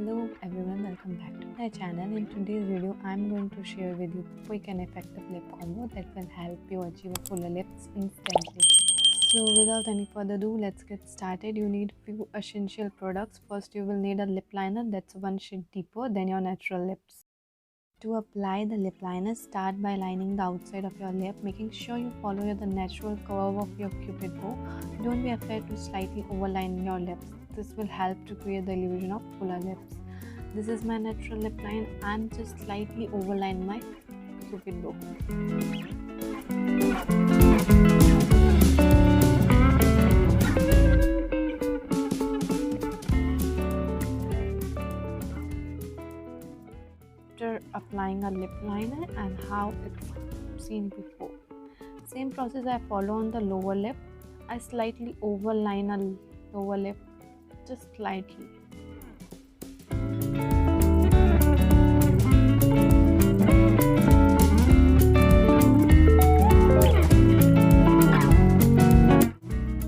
Hello everyone, welcome back to my channel. In today's video I'm going to share with you quick and effective lip combo that will help you achieve a fuller lips instantly. So without any further ado, let's get started. You need few essential products. First you will need a lip liner that's one shade deeper than your natural lips. To apply the lip liner, start by lining the outside of your lip, making sure you follow the natural curve of your cupid bow. Don't be afraid to slightly overline your lips. This will help to create the illusion of fuller lips. This is my natural lip line. I'm just slightly overline my cupid bow. After applying a lip liner and how it's seen before, same process I follow on the lower lip. I slightly overline a lower lip, just slightly.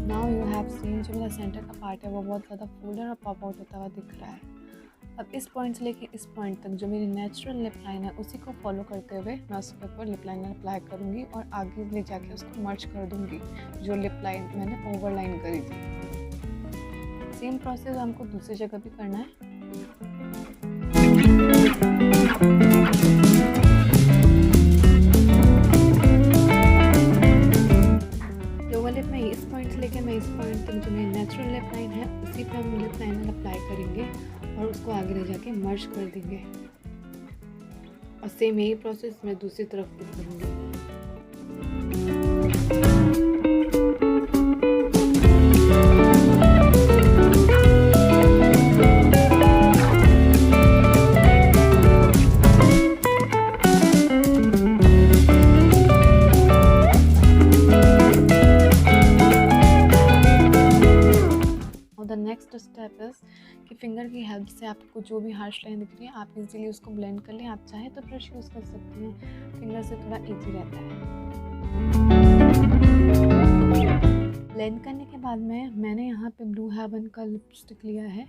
Now you have seen जो मेरा centre का part है वो बहुत ज़्यादा फूलर और pop out होता हुआ दिख रहा है. अब इस पॉइंट से लेके इस पॉइंट तक जो मेरी नेचुरल लिप लाइन है उसी को फॉलो करते हुए मैं उसके ऊपर लिप लाइनर अप्लाई करूँगी और आगे ले जाके उसको मर्ज कर दूँगी जो लिप लाइन मैंने ओवरलाइन करी थी. सेम प्रोसेस हमको दूसरी जगह भी करना है. लोअर लिप में इस पॉइंट से लेकर मैं इस पॉइंट तक जो मेरी नेचुरल लिप लाइन है उसी पे हम लिप लाइनर अप्लाई करेंगे और उसको आगे ले जाके मर्ज कर देंगे. और सेम यही प्रोसेस मैं दूसरी तरफ भी करूँगी. द नेक्स्ट स्टेप इज़ कि फिंगर की हेल्प से आपको जो भी हार्श लाइन दिख रही है आप इजीली उसको ब्लेंड कर लें. आप चाहे तो ब्रश यूज़ कर सकते हैं, फिंगर से थोड़ा इजी रहता है. ब्लेंड करने के बाद में मैंने यहाँ पे ब्लू हेवन का लिपस्टिक लिया है.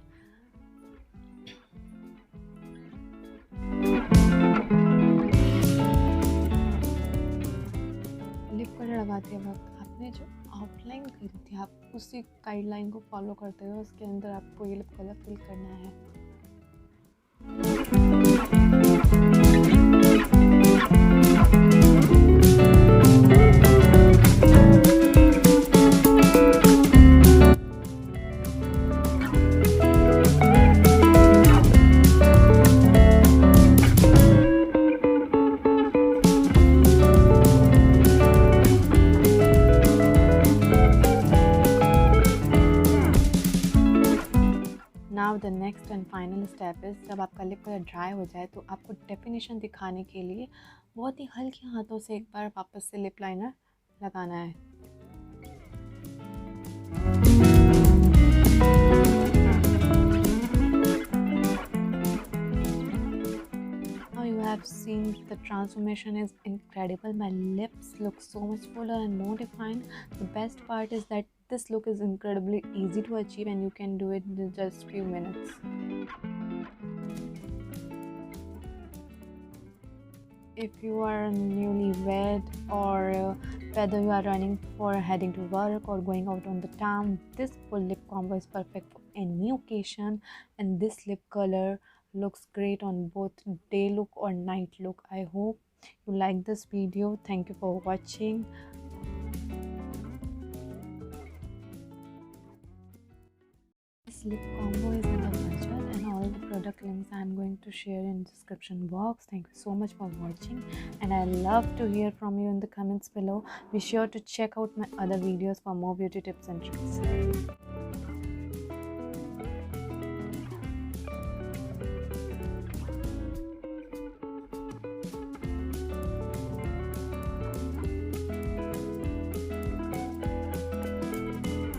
लिप कलर लगाते वक्त आपने जो आउटलाइन करी थी आप उसी गाइडलाइन को फॉलो करते हुए उसके अंदर आपको ये लिप कलर फिल करना है. Now the next and final step is जब आपका लिप कलर ड्राई हो जाए तो आपको डेफिनेशन दिखाने के लिए बहुत ही हल्के हाथों से एक बार वापस से लिप लाइनर लगाना है. Now you have seen the transformation is incredible. My lips look so much fuller and more defined. The best part is that this look is incredibly easy to achieve and you can do it in just few minutes. If you are newlywed or whether you are running for heading to work or going out on the town, this full lip combo is perfect for any occasion, and this lip color looks great on both day look or night look. I hope you like this video. Thank you for watching. This lip combo is in the budget and all the product links I am going to share in description box. Thank you so much for watching and I love to hear from you in the comments below. Be sure to check out my other videos for more beauty tips and tricks.